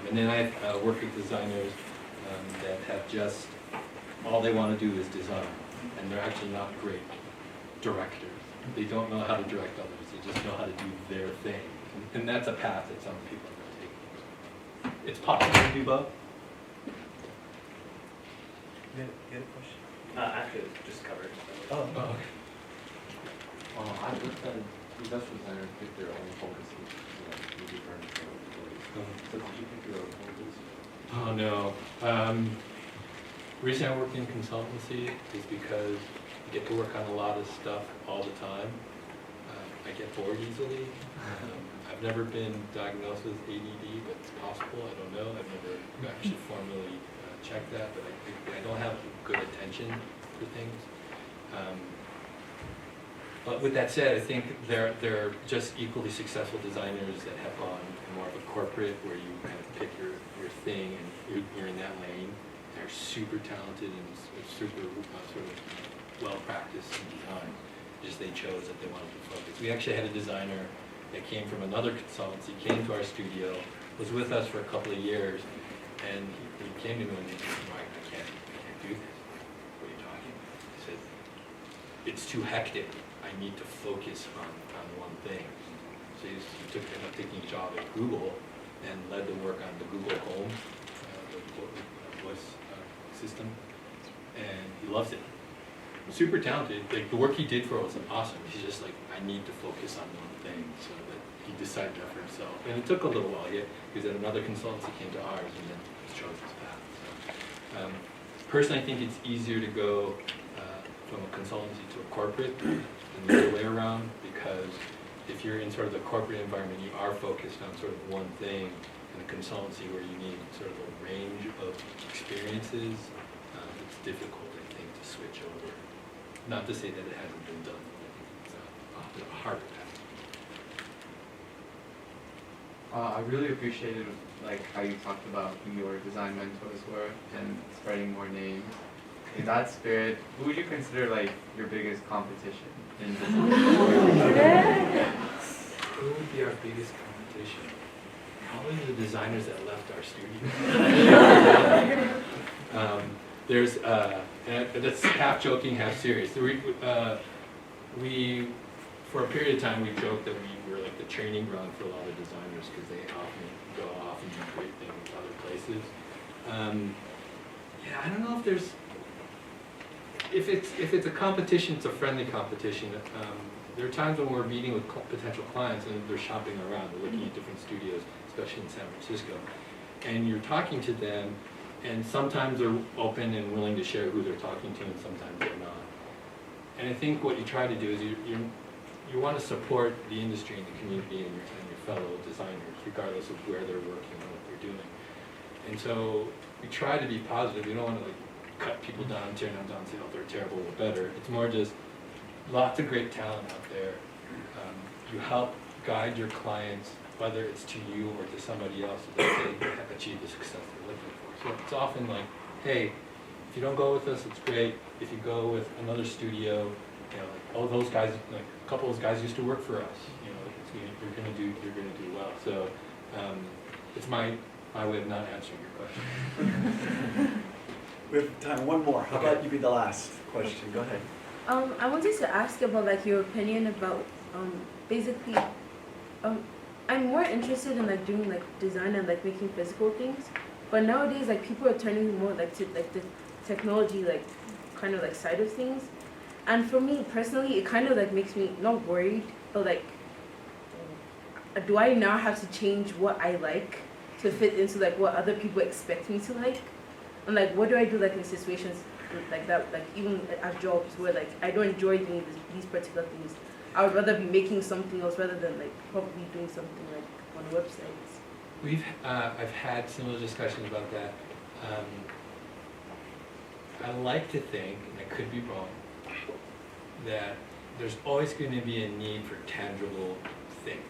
Speaker 2: And then I work with designers that have just, all they want to do is design. And they're actually not great directors. They don't know how to direct others. They just know how to do their thing. And that's a path that some people are going to take. It's possible to do both.
Speaker 3: You had a question?
Speaker 7: Actually, it's just covered.
Speaker 3: Oh,
Speaker 2: okay.
Speaker 4: I looked at industrial designers pick their own focuses, maybe furniture or so did you pick your own focus?
Speaker 2: Oh, no. Reason I work in consultancy is because I get to work on a lot of stuff all the time. I get bored easily. I've never been diagnosed with ADD, but it's possible. I don't know. I've never actually formally checked that, but I don't have good attention for things. But with that said, I think there are just equally successful designers that have gone more of a corporate, where you kind of pick your thing and you're in that lane. They're super talented and super sort of well practiced in design. Just they chose that they wanted to focus. We actually had a designer that came from another consultancy, came to our studio, was with us for a couple of years, and he came to me and he said, Mike, I can't do this. What are you talking about? He said, it's too hectic. I need to focus on one thing. So he ended up taking a job at Google and led the work on the Google Home, the voice system, and he loves it. Super talented. Like, the work he did for us was awesome. He's just like, I need to focus on one thing, so that he decided that for himself. And it took a little while. He was at another consultancy, came to ours, and then chose his path. So, personally, I think it's easier to go from a consultancy to a corporate than the other way around, because if you're in sort of the corporate environment, you are focused on sort of one thing. In a consultancy where you need sort of a range of experiences, it's difficult, I think, to switch over. not to say that it hasn't been done. It's a harder task.
Speaker 8: I really appreciated like how you talked about who your design mentors were and spreading more names. In that spirit, who would you consider like your biggest competition in design?
Speaker 2: Who would be our biggest competition? Probably the designers that left our studio. And that's half joking, half serious. We, for a period of time, we joked that we were like the training ground for a lot of designers because they often go off and do great things other places. Yeah, I don't know if there's, if it's a competition, it's a friendly competition. There are times when we're meeting with potential clients and they're shopping around, they're looking at different studios, especially in San Francisco, and you're talking to them, and sometimes they're open and willing to share who they're talking to, and sometimes they're not. And I think what you try to do is you want to support the industry and the community and your fellow designers, regardless of where they're working and what they're doing. And so we try to be positive. You don't want to like cut people down, tear them down, say, oh, they're terrible, we're better. It's more just lots of great talent out there. You help guide your clients, whether it's to you or to somebody else, so that they achieve the success they're looking for. So it's often like, hey, if you don't go with us, it's great. If you go with another studio, you know, like, oh, those guys, like a couple of those guys used to work for us. You know, you're gonna do well. So it's my way of not answering your question.
Speaker 3: We have time, one more. How about you be the last question? Go ahead.
Speaker 9: I wanted to ask about like your opinion about basically I'm more interested in like doing like design and like making physical things, but nowadays like people are turning more like to like the technology like kind of like side of things, and for me personally it kind of like makes me not worried, but like do I now have to change what I like to fit into like what other people expect me to like, and like what do I do like in situations like that, like even at jobs where like I don't enjoy doing these particular things. I would rather be making something else rather than like probably doing something like on websites.
Speaker 2: I've had similar discussions about that. I like to think, and I could be wrong, that there's always going to be a need for tangible things,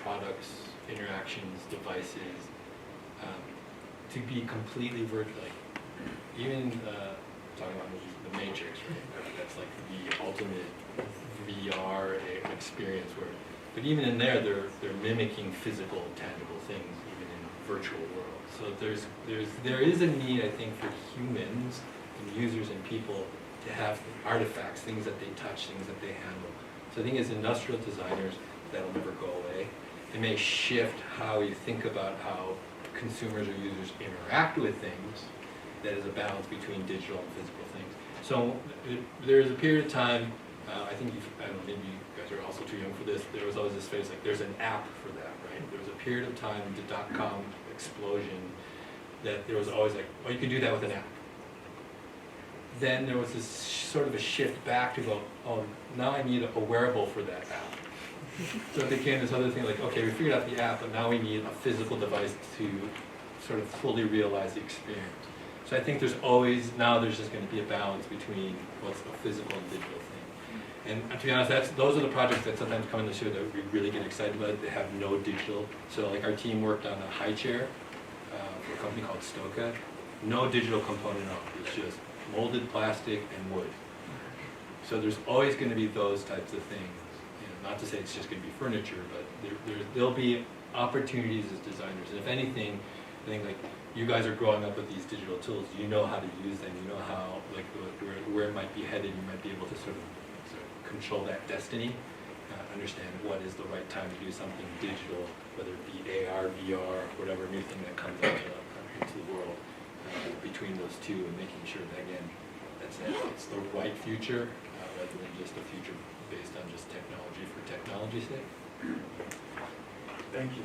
Speaker 2: products, interactions, devices, to be completely virtual. Like, even talking about the Matrix, right? That's like the ultimate VR experience. But even in there, they're mimicking physical, tangible things, even in virtual worlds. So there is a need, I think, for humans and users and people to have artifacts, things that they touch, things that they handle. So I think as industrial designers, that'll never go away. It may shift how you think about how consumers or users interact with things. That is a balance between digital and physical things. So there is a period of time, I think I don't know, maybe you guys are also too young for this, there was always this phase, like there's an app for that, right? There was a period of time, the .com explosion, that there was always like, oh, you can do that with an app. Then there was this sort of a shift back to go, oh, now I need a wearable for that app. So it became this other thing like, okay, we figured out the app, but now we need a physical device to sort of fully realize the experience. So I think there's just going to be a balance between what's a physical and digital thing. And to be honest, those are the projects that sometimes come in the show that we really get excited about. They have no digital. So like our team worked on a high chair for a company called Stoka. No digital component at all. It's just molded plastic and wood. So there's always going to be those types of things. You know, not to say it's just going to be furniture, but there'll be opportunities as designers. And if anything, I think like you guys are growing up with these digital tools. You know how to use them. You know how like where it might be headed. You might be able to sort of control that destiny. Understand what is the right time to do something digital, whether it be AR, VR, whatever new thing that comes into the world. Between those two, and making sure that again, it's the right future rather than just a future based on just technology for technology's sake.
Speaker 3: Thank you.